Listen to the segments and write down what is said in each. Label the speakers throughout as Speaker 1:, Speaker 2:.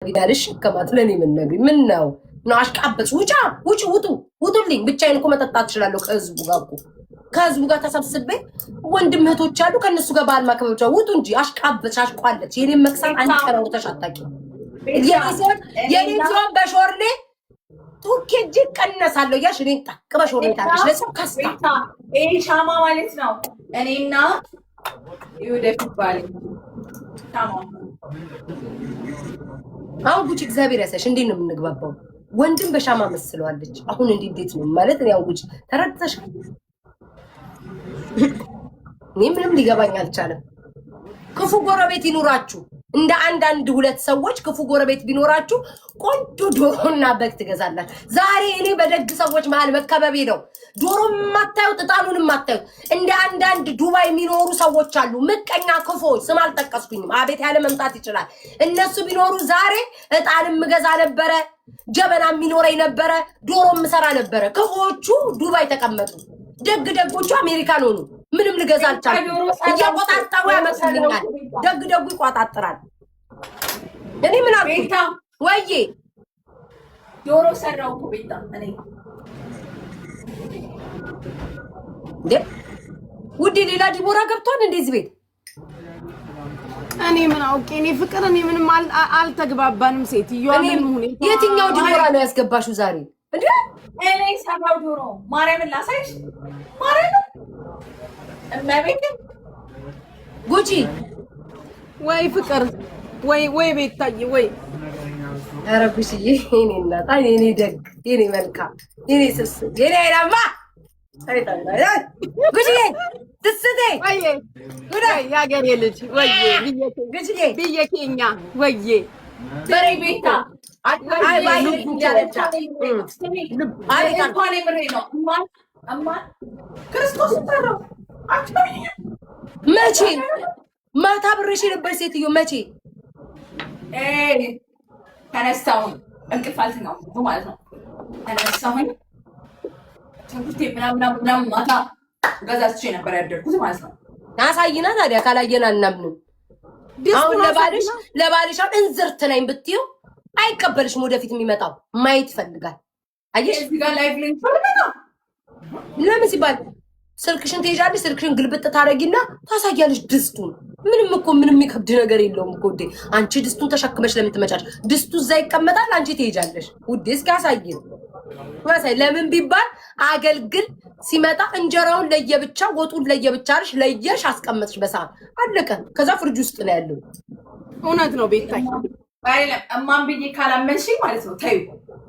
Speaker 1: ቢዳልሽ ከማት ለኔ ምን ነግሪ ምን ነው አሽቃበጽ ውጡልኝ ብቻዬን እኮ መጠጣት እችላለሁ ከህዝቡ ጋር ተሰብስቤ ወንድም እህቶች አሉ ከነሱ ጋር ባል ማከበቻ ውጡ እንጂ አሽቃበጽ አሽቋለች የኔ መክሳት አንድ ቀረው ተሻጣቂ የኔ ሲሆን በሾርሌ ቱርክ እጅ ቀነሳለሁ ያሽ እኔን ጠቅ በሾርሌ ታርሽ ለሰው ከስታ
Speaker 2: ይሄ ሻማ ማለት ነው እኔና ይወደፍ ባል ሻማ
Speaker 1: አሁን ጉቺ እግዚአብሔር ያሳይሽ እንዴት ነው የምንግባባው ወንድም በሻማ መስለዋለች አሁን እንዴት ነው ማለት ነው ያው ጉቺ ተረድተሽ ምንም ሊገባኝ አልቻለም ክፉ ጎረቤት ይኑራችሁ እንደ አንድ ሁለት ሰዎች ክፉ ጎረቤት ቢኖራችሁ ቆንጆ ዶሮና በግ ትገዛላችሁ ዛሬ እኔ በደግ ሰዎች መሃል መከበቤ ነው ዶሮም ማታዩት እጣኑንም ማታዩት እንደ አንድ ዱባይ የሚኖሩ ሰዎች አሉ ምቀኛ ክፉዎች ስም አልጠቀስኩኝም አቤት ያለ መምጣት ይችላል እነሱ ቢኖሩ ዛሬ እጣንም ምገዛ ነበረ ጀበና የሚኖረኝ ነበረ ዶሮም ምሰራ ነበረ ክፉዎቹ ዱባይ ተቀመጡ ደጎቹ አሜሪካን ሆኑ ምንም ልገዛ አልቻልኩም እያቆጣጣው ያመጣልኛል ደጉ ይቆጣጥራል እኔ ምን አቤታ ወዬ
Speaker 2: ዶሮ ሰራው እኮ ቤታ እኔ
Speaker 1: ውዴ ሌላ ዲቦራ ገብቷል እንደዚህ ቤት
Speaker 3: እኔ ምን አውቄ እኔ ፍቅር እኔ ምንም አልተግባባንም ሴትዮዋ ምን ሆነ
Speaker 1: የትኛው ዲቦራ ነው ያስገባሽው ዛሬ እንዴ
Speaker 2: እኔ ሰራው ዶሮ ማርያምን ላሳይሽ ማርያምን እመቤት
Speaker 1: ጉቺ
Speaker 3: ወይ ፍቅር ወይ ቤታዬ ወይ
Speaker 1: ኧረ ጉቺዬ የኔ እናት የኔ ደግ የኔ መልካም የኔ ስስ የኔ አይናማ ጉቺዬ ትስቴ
Speaker 3: ወይ ያገሬ ልጅ ወይ ብየኬኛ ወይ
Speaker 2: በሬ ቤታ ክርስቶስ ተራው
Speaker 1: መቼ ማታ ብሬሽ ነበር ሴትዮ መቼ
Speaker 2: ተነሳሁኝ እንቅልፍ አልተኛሁም ማለት ነው ተነሳሁኝ ትንኩቴ ምናምን ማታ ገዛዝቼ ነበር ያደርኩት ማለት ነው
Speaker 1: አሳይና ታዲያ ካላየን አናምንም አሁን ለባልሽ አሁን እንዝርት ነኝ ብትይው አይቀበልሽም ወደፊት የሚመጣው ማየት ይፈልጋል አየሽ
Speaker 2: እዚህ ጋር ላይቭ ላይ ፈልገና
Speaker 1: ለምን ሲባል ስልክሽን ትይዣለሽ ስልክሽን ግልብጥ ታረጊና ታሳያለሽ ድስቱን ምንም የሚከብድ ነገር የለውም እኮ ውዴ አንቺ ድስቱን ተሸክመሽ ለምን ትመጫለሽ ድስቱ እዛ ይቀመጣል አንቺ ትይዣለሽ ውዴ እስኪ አሳይኝ ማሳይ ለምን ቢባል አገልግል ሲመጣ እንጀራውን ለየብቻ ወጡን ለየብቻ አርሽ ለየሽ አስቀመጥሽ በሰዓት አለቀ ከዛ ፍሪጅ ውስጥ ነው ያለው
Speaker 3: እውነት ነው ቤታይ
Speaker 2: አይደለም እማን ብዬ ካላመንሽኝ ማለት ነው ታዩ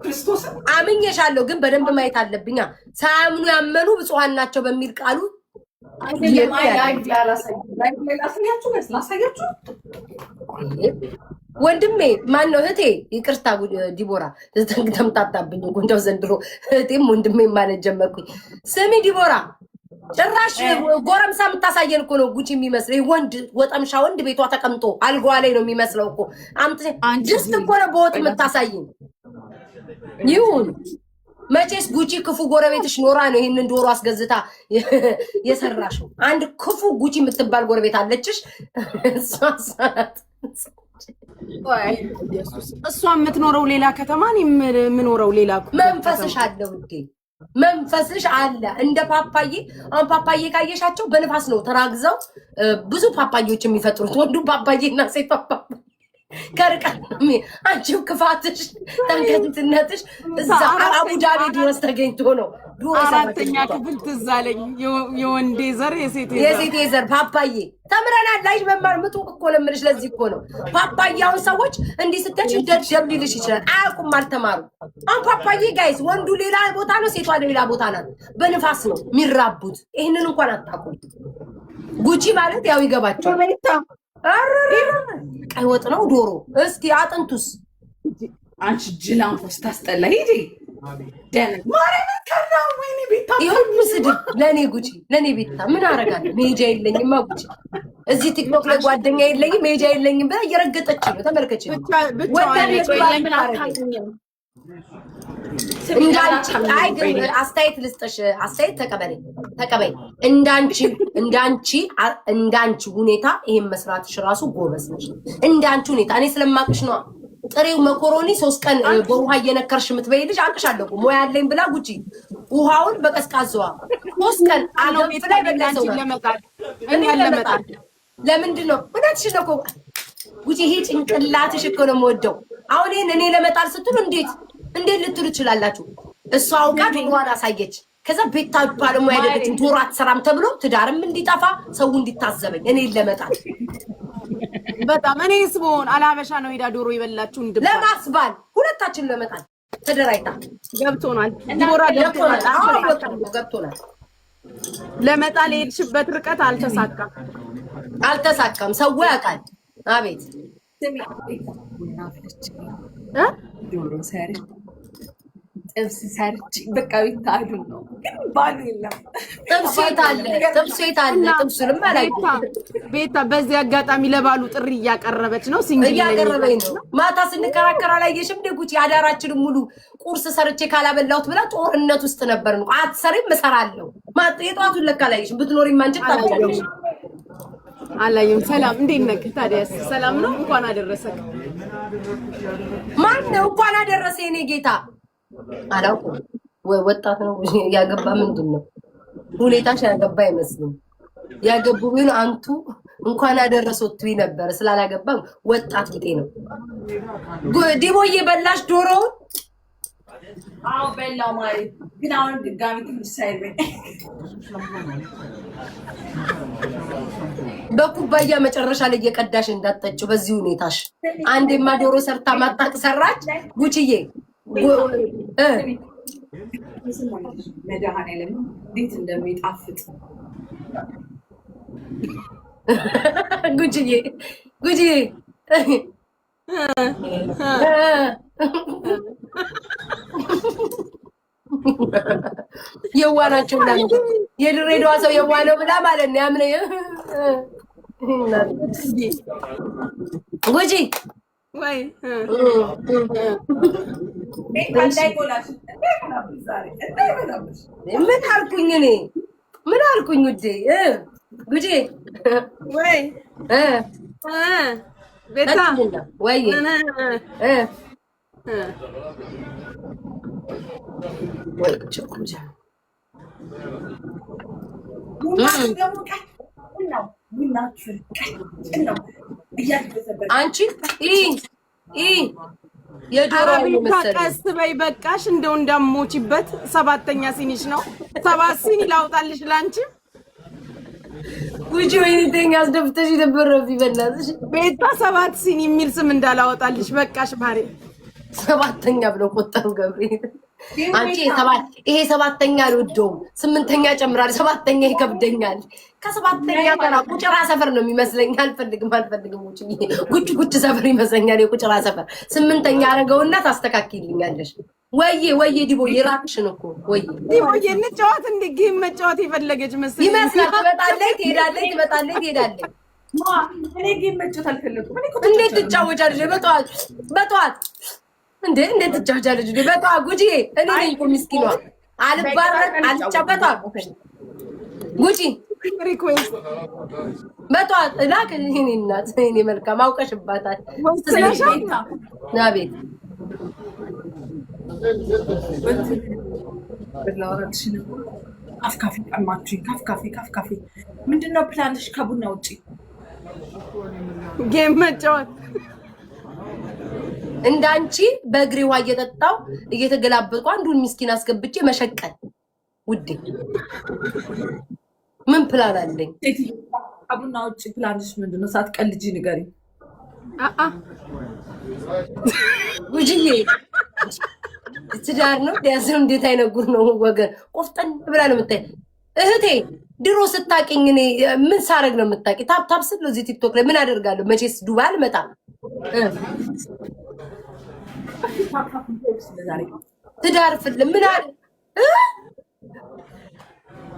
Speaker 2: ክርስቶስ
Speaker 1: አምኜሻለሁ ግን በደንብ ማየት አለብኛ ሳያምኑ ያመኑ ብፁዓን ናቸው በሚል ቃሉ ወንድሜ ማን ነው እህቴ ይቅርታ ዲቦራ ተምታታብኝ እንደው ዘንድሮ እህቴም ወንድሜ ማለት ጀመርኩኝ ስሚ ዲቦራ ጭራሽ ጎረምሳ የምታሳየን እኮ ነው ጉቺ የሚመስለው ወንድ ወጠምሻ ወንድ ቤቷ ተቀምጦ አልጋዋ ላይ ነው የሚመስለው እኮ ጅስት እኮ ነው በወጥ የምታሳይን ይሁን መቼስ ጉቺ ክፉ ጎረቤትሽ ኖራ ነው ይሄንን ዶሮ አስገዝታ የሰራሽው አንድ ክፉ ጉቺ የምትባል ጎረቤት አለችሽ
Speaker 3: እሷ የምትኖረው ሌላ ከተማ የምኖረው ሌላ
Speaker 1: መንፈስሽ አለ ውዴ መንፈስሽ አለ እንደ ፓፓዬ አሁን ፓፓዬ ካየሻቸው በንፋስ ነው ተራግዘው ብዙ ፓፓዬዎች የሚፈጥሩት ወንዱ ፓፓዬና ሴት ፓፓዬ ከርቀት አንቺው ክፋትሽ ተንከትነትሽ እዛ አቡዳቢ ድረስ ተገኝቶ ነው
Speaker 3: አራተኛ ክፍል ትዝ አለኝ የወንዴ ዘር
Speaker 1: የሴቴ ዘር ፓፓዬ ተምረናል ላይ መማር ምጡቅ እኮ ነው የምልሽ ለዚህ እኮ ነው ፓፓያውን ሰዎች እንዲህ ስትያች ደደብ ሊልሽ ይችላል አያውቁም አልተማሩ አሁን ፓፓዬ ጋይስ ወንዱ ሌላ ቦታ ነው ሴቷ ሌላ ቦታ ናት በንፋስ ነው የሚራቡት ይሄንን እንኳን አታውቁም ጉቺ ማለት ያው ይገባቸዋል ቀይ ወጥ ነው ዶሮ እስቲ አጥንቱስ
Speaker 2: አንቺ ጅላን ታስጠላ ሂጂ ደነ ማረና ከራው ወይኔ ቤታ
Speaker 1: ይሁን ምስድ ለኔ ጉቺ ለኔ ቤታ ምን አረጋለሁ ሜጃ የለኝም ጉቺ እዚህ ቲክቶክ ላይ ጓደኛ የለኝም ሜጃ የለኝም ብላ እየረገጠች ነው ተመልከች
Speaker 2: ምን አታውቂኝም
Speaker 1: አስተያየት ልስጥሽ አስተያየት ተቀበይ እንዳንቺ ሁኔታ ይሄን መስራትሽ ራሱ ጎበዝ ነሽ እንዳንቺ ሁኔታ እኔ ስለማቅሽ ነው ጥሬው መኮሮኒ 3 ቀን በውሃ እየነከርሽ የምትበይ ልጅ አቅሻለሁ ሞያ ያለኝ ብላ ጉቺ ውሃውን በቀዝቃዛዋ 3 ቀን አገብ ላይ በላሰው
Speaker 3: ለመጣል እኔ ለመጣል
Speaker 1: ለምንድን ነው እውነትሽ ነው እኮ ጉቺ ይሄ ጭንቅላትሽ እኮ ነው የምወደው አሁን እኔ ለመጣል ስትሉ እንዴት ልትሉ ትችላላችሁ እሷ አውቃ ዶሮዋን አሳየች ከዛ ቤታ ባለሙ ያደረገችን ዶሮ አትሰራም ተብሎ ትዳርም እንዲጠፋ ሰው እንዲታዘበኝ እኔ ለመጣል
Speaker 3: በጣም እኔ ስቦን አላበሻ ነው ሄዳ ዶሮ ይበላችሁ እንድባ
Speaker 1: ለማስባል ሁለታችን ለመጣል ተደራይታ
Speaker 3: ገብቶናል ዶሮ
Speaker 1: ገብቶናል
Speaker 3: ለመጣል የሄድሽበት ርቀት
Speaker 1: አልተሳካም ሰው ያውቃል አቤት
Speaker 2: ዶሮ ሰሪ ጥብስ ሰርች በቃ ይታዱ ነው ግን ባሉ የለም
Speaker 1: ጥብስ አለ ጥብሱንም አላይ
Speaker 3: ቤታ በዚህ አጋጣሚ ለባሉ ጥሪ እያቀረበች ነው ሲንግል
Speaker 1: እያቀረበኝ ነው ማታ ስንከራከር አላየሽም ደጉጭ አዳራችንን ሙሉ ቁርስ ሰርቼ ካላበላሁት ብላ ጦርነት ውስጥ ነበር ነው አትሰሪም እሰራለሁ ማታ የጧቱን ለካ አላየሽም ብትኖሪ ማንጭት ታደርጋለሽ
Speaker 3: አላየም ሰላም እንዴት ነህ ታዲያስ ሰላም ነው እንኳን አደረሰክ
Speaker 1: ማን ነው እንኳን አደረሰ የኔ ጌታ አላውቅም ወይ ወጣት ነው ያገባ ምንድነው ሁኔታሽ ያገባ አይመስልም ያገቡ ቢሆን አንቱ እንኳን አደረሰት ትይ ነበር ስላላገባ ወጣት ቢጤ ነው ዲቦዬ በላሽ ዶሮ
Speaker 2: አው በላው ማለት ግን አሁን ድጋሚ ትንሽ ሳይበኝ
Speaker 1: በኩባያ መጨረሻ ላይ እየቀዳሽ እንዳትጠጪው በዚህ ሁኔታሽ አንዴማ ዶሮ ሰርታ ማጣቅ ሰራች ጉቺዬ
Speaker 2: መድኃኒዓለም እንዴት እንደሚጣፍጥ
Speaker 1: ጉቺዬ የዋናቸው ብላ የድሬዳዋ ሰው የዋነው ብላ ማለት ነው ያምነ ጉቺ
Speaker 3: ወይ
Speaker 1: ምን አልኩኝ ውዴ ጉቺ
Speaker 3: ወይ ቤታ
Speaker 1: ወይ ወይ ቸኩጃ አንቺ የዶሮ
Speaker 3: ቀስ በይ በቃሽ እንደው እንዳሞቺበት 7ኛ ሲኒሽ ነው 7 ሲኒ ላውጣልሽ ላንቺ
Speaker 1: ጉቺ ወይኔ ተኛ አስደፍተሽ ነበር ቢበላሽ
Speaker 3: ቤታ 7 ሲኒ የሚል ስም እንዳላወጣልሽ በቃሽ ማሬ
Speaker 1: 7ኛ ብሎ ቆጠሩ ገብርኤል አንቺ ይሄ 7ኛ አልወደውም 8ኛ ጨምራል 7ኛ ይከብደኛል ከ7ኛ ጋር ቁጭራ ሰፈር ነው የሚመስለኝ አልፈልግም ጉጭ ሰፈር ይመስለኛል የቁጭራ ሰፈር 8ኛ አረገውና ታስተካክልኛለሽ ወይዬ ዲቦዬ ራቅሽን እኮ ወይዬ
Speaker 3: ዲቦዬ እንጫወት እንደ ጌም መጫወት የፈለገች መስለኝ
Speaker 1: ይመስላል ትመጣለች
Speaker 2: እኔ ጌም መጫወት አልፈለኩም
Speaker 1: እንዴት ትጫወቻለሽ በጠዋት እንዴት ትጫወቻለሽ በጠዋት ጉጂ እኔ ነኝ እኮ ምስኪኗ አልባረክ አልጫበጣ ጉጂ
Speaker 3: ሪኩዌስት
Speaker 1: በጠዋት ላክ እኔ እናት እኔ መልካም አውቀሽባታል ናቤት
Speaker 2: ካፍካፊ ቀማችኝ ካፍካፊ ምንድነው ፕላንሽ ከቡና ውጪ
Speaker 3: ጌም መጫወት
Speaker 1: እንዳንቺ በእግሬ ውሃ እየጠጣው እየተገላበጥኩ አንዱን ምስኪን አስገብቼ መሸቀል ውዴ ምን ፕላን አለኝ
Speaker 2: ከቡና ውጪ ፕላንሽ ምንድነው ሳትቀልጂ ንገሪኝ
Speaker 1: ጉጂዬ ትዳር ነው ያዘው እንዴት አይነጉር ነው ወገን ቆፍጠን ብላ ነው የምታይ እህቴ ድሮ ስታቂኝ እኔ ምን ሳረግ ነው የምታቂ ታፕ ስለ እዚህ ቲክቶክ ላይ ምን አደርጋለሁ መቼስ ዱባይ አልመጣም ትዳር ፍልም ምን አለ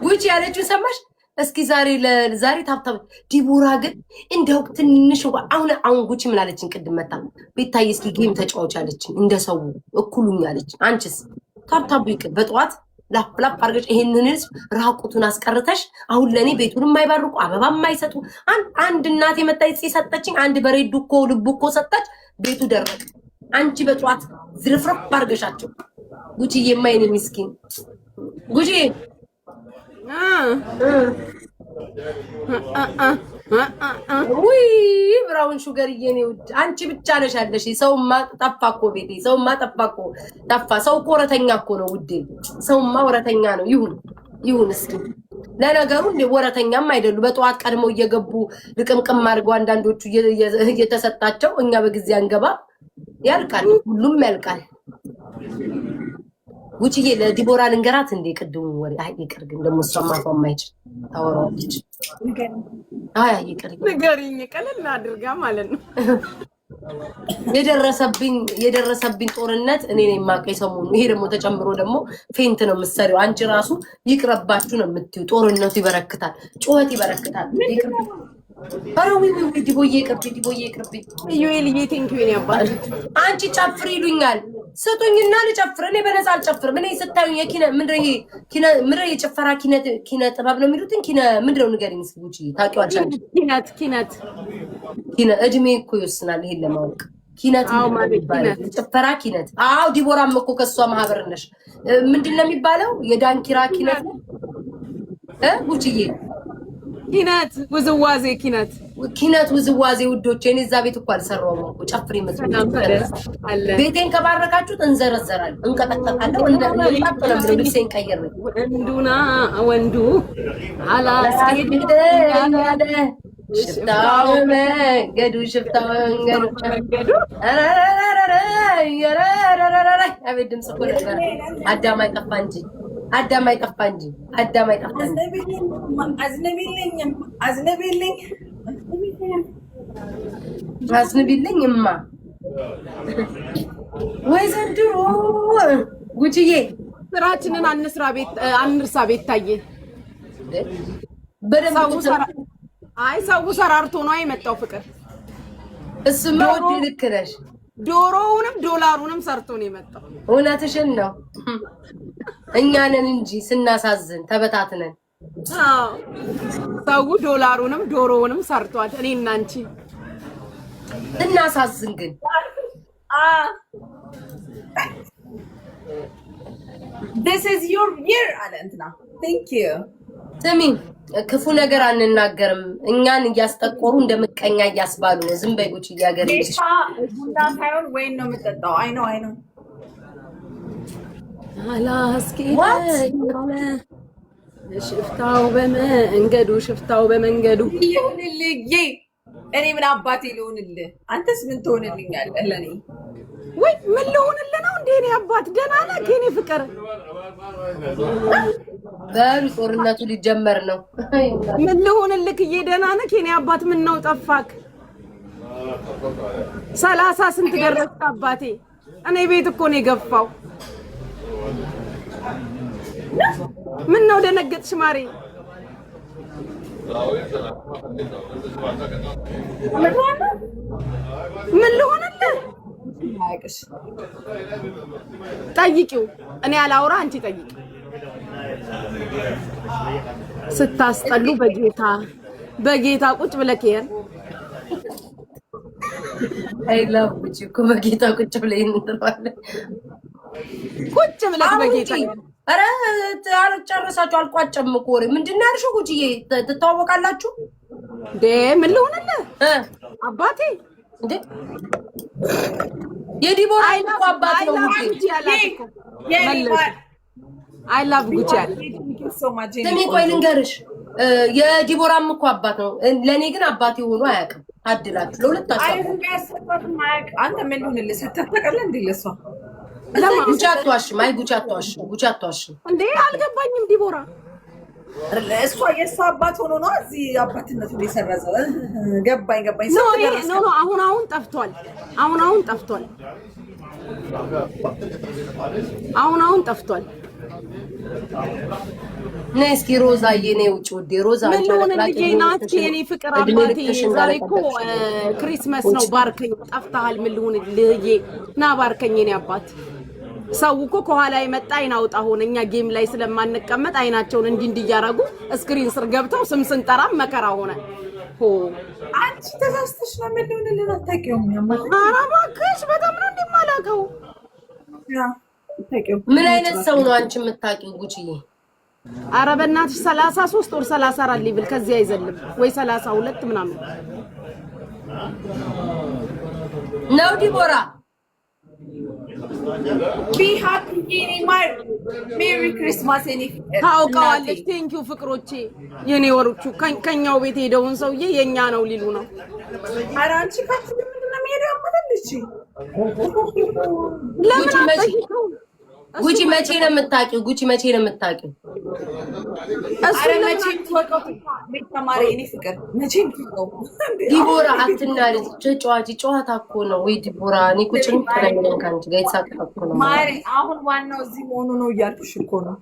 Speaker 1: ጉቺ ያለችው ሰማሽ እስኪ ዛሬ ታፕ ዲቦራ ግን እንደው ትንሽ አሁን ጉቺ ምን አለችኝ ቅድም መጣ ቤታዬ እስኪ ጌም ተጫዋች አለችኝ እንደሰው እኩሉኝ አለች አንቺስ ታፕ ይቅር በጠዋት ላፕ አርገሽ ይሄንንስ ራቁቱን አስቀርተሽ አሁን ለኔ ቤቱን የማይባርቁ አበባ የማይሰጡ አንድ እናት የመጣ ይጽ ሰጠችኝ አንድ በሬዱ እኮ ልቡ እኮ ሰጣች ቤቱ ደረቀ አንቺ በጧት ዝርፍርፍ አድርገሻቸው ጉቺዬ የማይኔ ምስኪን ጉቺ ውይ ብራውን ሹገር የኔ ውድ አንቺ ብቻ ነሽ ያለሽ። ሰውማ ጠፋ እኮ ቤቴ፣ ሰውማ ጠፋ እኮ ጠፋ። ሰው እኮ ወረተኛ እኮ ነው ውዴ፣ ሰውማ ወረተኛ ነው። ይሁን እስኪ ለነገሩ እንደ ወረተኛም አይደሉ። በጠዋት ቀድመው እየገቡ ልቅምቅም አድርገው አንዳንዶቹ እየተሰጣቸው እኛ በጊዜ አንገባ። ያልቃል፣ ሁሉም ያልቃል። ጉቺዬ ለዲቦራ ልንገራት እንደ ቅድሙ ወሬ ይቅር፣ ግን ደግሞ እሷማ ማይችል ታወራለች። ይቅር
Speaker 3: ንገሪኝ፣ ቀለል አድርጋ ማለት ነው።
Speaker 1: የደረሰብኝ ጦርነት እኔ ነኝ የማውቀው ሰሞኑን። ይሄ ደግሞ ተጨምሮ ደግሞ ፌንት ነው የምትሰሪው አንቺ። ራሱ ይቅረባችሁ ነው የምትይው። ጦርነቱ ይበረክታል፣ ጩኸት ይበረክታል። ዲቦዬ ይቅርብኝ።
Speaker 3: ዩኤልዬ ቴንኪው ያባል።
Speaker 1: አንቺ ጨፍር ይሉኛል፣ ስጡኝና ልጨፍር። እኔ በነፃ አልጨፍርም። እኔ ስታዩኝ ምንድን የጭፈራ ኪነ ጥበብ ነው የሚሉትን ምንድነው ንገሪኝ እስኪ ጉቺ፣ ታውቂዋለሽ? ኪነ እድሜ እኮ ይወስናል ይሄን ለማወቅ። ኪነት ጭፈራ ኪነት። አዎ ዲቦራም እኮ ከሷ ማህበር ነሽ። ምንድን ነው የሚባለው? የዳንኪራ ኪነት ጉቺዬ
Speaker 3: ኪነት ውዝዋዜ
Speaker 1: ኪነት ውዝዋዜ ውዶቼ። እኔ እዛ ቤት እኮ አልሰራውም እኮ ጨፍሪ ቤቴን ከባረካችሁት እንዘረዘራለን፣ እንቀጠቀጣለን። እንደጣጣለም ልብሴን ቀይሬ
Speaker 3: ወንዱና ወንዱ አላስኬድ
Speaker 1: ሽፍታው መንገዱ አቤት ድምፅ እኮ ነበር። አዳም አይጠፋ እንጂ አዝንቢልኝማ ወይ ዘንድሮ ጉቺዬ።
Speaker 3: ስራችንን አንርሳ ቤት ታየ ሰው ሰራርቶ ነው የመጣው ፍቅር።
Speaker 1: እሱማ ወዲ ልክ ነሽ።
Speaker 3: ዶሮውንም ዶላሩንም ሰርቶ ነው የመጣው።
Speaker 1: እውነትሽን ነው። እኛ ነን እንጂ ስናሳዝን ተበታትነን።
Speaker 3: ሰው ዶላሩንም ዶሮውንም ሰርቷል። እኔ እና አንቺ
Speaker 1: እናሳዝን ግን
Speaker 2: this is your year አለ እንትና thank you
Speaker 1: ስሚ ክፉ ነገር አንናገርም። እኛን እያስጠቆሩ እንደምቀኛ እያስባሉ ነው። ዝም በይ ጉቺ እያገረች
Speaker 2: ቡና ሳይሆን ወይን ነው የምጠጣው። አይ ነው
Speaker 3: ሽፍታው በመንገዱ
Speaker 2: ይሁንልኝ። እኔ ምን አባቴ ልሆንልህ? አንተስ ምን ትሆንልኛለህ ለኔ?
Speaker 3: ወይ ምን ልሆንልህ ነው እንዴ? እኔ አባት ደህና ነህ ከኔ ፍቅር?
Speaker 1: በሉ ጦርነቱ ሊጀመር ነው።
Speaker 3: ምን ልሆንልህ ከዬ? ደህና ነህ ከኔ አባት? ምን ነው ጠፋክ? 30 ስንት ደረስክ አባቴ? እኔ ቤት እኮ ነው የገፋው። ምን ነው ደነገጥሽ ማሬ? ምን ልሆንልህ? ጠይቂው። እኔ አላውራ፣ አንቺ ጠይቂ። ስታስጠሉ በጌታ ቁጭ ብለህ ከየን
Speaker 1: አይ ላቭ ጉቺ እኮ በጌታ ቁጭ ብለህ እንተባለን።
Speaker 3: ቁጭ ብለህ በጌታ
Speaker 1: ኧረ አልጨረሳችሁ አልቋጨም እኮ ወሬ። ምንድን ነው ያልሽው ጉቺዬ? ትተዋወቃላችሁ
Speaker 3: እንዴ? ምን ልሆንልህ አባቴ?
Speaker 1: እንዴ የዲቦራ እኮ አባት ነው ጉቺ።
Speaker 3: አይ ላቭ ጉቺ አለ።
Speaker 1: ስሚ ቆይ ልንገርሽ፣ የዲቦራም እኮ አባት ነው። ለእኔ ግን አባቴ ሆኖ አያውቅም። አድላችሁ ለሁለታችሁ።
Speaker 2: አንተ ምን ልሆንልህ ሰተተቀለ እንዴ? ለሷ
Speaker 1: ጉቺ አትዋሽም። አይ ጉቺ አትዋሽም
Speaker 3: እንዴ? አልገባኝም ዲቦራ።
Speaker 2: እሷ የእሷ አባት ሆኖ ነው እዚህ አባትነቱ የሰረዘ። ገባኝ።
Speaker 3: ኖ አሁን ጠፍቷል። አሁን ጠፍቷል።
Speaker 1: ነይ እስኪ ሮዛዬ ነይ ውጭ ውዴ። ሮዛ
Speaker 3: ምን ልሆንልህ ናት የኔ ፍቅር አባቴ? ዛሬ እኮ ክሪስማስ ነው። ባርከኝ። ጠፍተሃል። ምን ልሆንልህ? ና ባርከኝ የኔ አባት። ሰው እኮ ከኋላ የመጣ አይናውጣ ሆነኛ ጌም ላይ ስለማንቀመጥ አይናቸውን እንዲያረጉ ስክሪን ስር ገብተው ስም ስንጠራ መከራ ሆነ።
Speaker 2: አንቺ ተሳስተሽ ነው ምንድነው አታውቂውም?
Speaker 3: ኧረ እባክሽ በጣም ነው እንደማላውቀው።
Speaker 1: ምን አይነት ሰው ነው አንቺ የምታውቂው ጉቺዬ?
Speaker 3: ኧረ በእናትሽ 33 ወር 34 ሊብል ከዚህ አይዘልም ወይ 32 ምናምን
Speaker 1: ነው ዲቦራ።
Speaker 2: ቢ ሃፒ ኒማር ሜሪ ክሪስማስ ኤኒ
Speaker 3: ታውቀዋለች። ቴንኪው ፍቅሮቼ የኔ ወሮቹ ከኛው ቤት ሄደውን ሰውዬ የኛ ነው ሊሉ ነው።
Speaker 2: ኧረ አንቺ ካት ምንድነው ሜሪ አመለልሽ?
Speaker 1: ጉቺ መቼ ነው የምታውቂው? ጉቺ መቼ ነው የምታውቂው?
Speaker 2: ኧረ መቼም ትወቀው ተማሪ እኔ ፍቅር መቼም ትወቀው።
Speaker 1: ዲቦራ አትናለች። ጨዋታ እኮ ነው ወይ ዲቦራ? እኔ ቁጭ እንከራለን ካንቺ ጋር የተሳቀቀ እኮ ነው
Speaker 2: ማሪ። አሁን ዋናው እዚህ መሆኑ ነው እያልኩሽ እኮ ነው።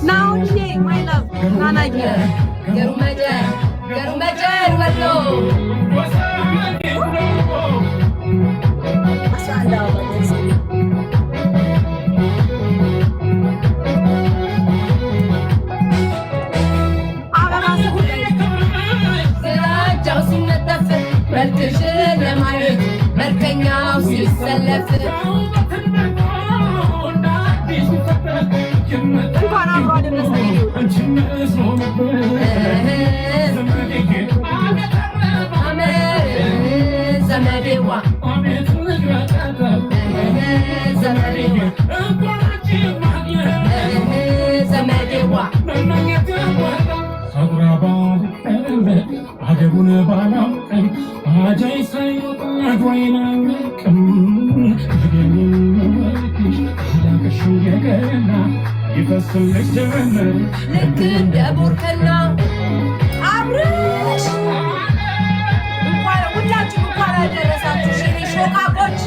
Speaker 3: ናውዬ ማይ ላቭ ናናዬ
Speaker 1: ገሩመጀ ወሎ ግራጫው ሲነጠፍ መልክሽን ለማየት መልከኛው ሲሰለፍ
Speaker 3: እንኳን አብሮ አደረሰኝ።
Speaker 1: ዘመዴዋ አገቡን ባላውቅም አጃይ ሳይወጣ ጓይናቅም ዳቅሽ የገና ይፈስልሽ ጀመር ልክ እንደ ቦርከና አብረሽ እንኳን ሁላችሁ እንኳን አደረሳችሁ ሽሪ ሾቃቆች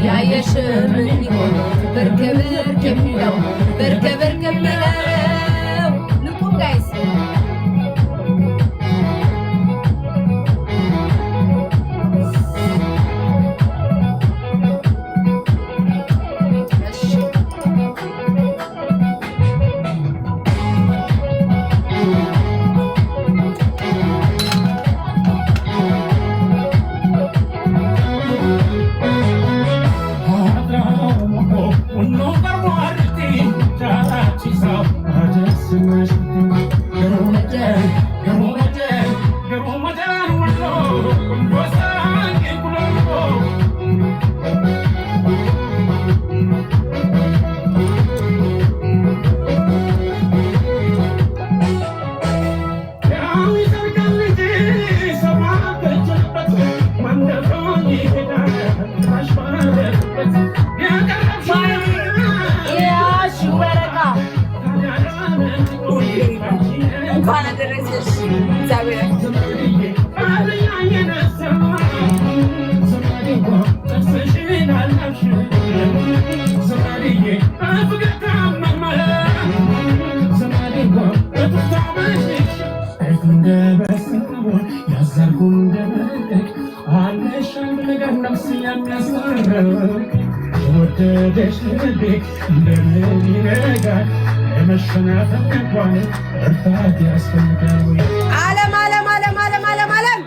Speaker 1: ያየሽ ምን ሊሆን ብርክ የሚለው ብርክ የሚለው ልቁም ጋይስ
Speaker 2: እንኳን አደረሰሽ እግዚአብሔር
Speaker 1: ዓለም ዓለም ዓለም ዓለም ዓለም ዓለም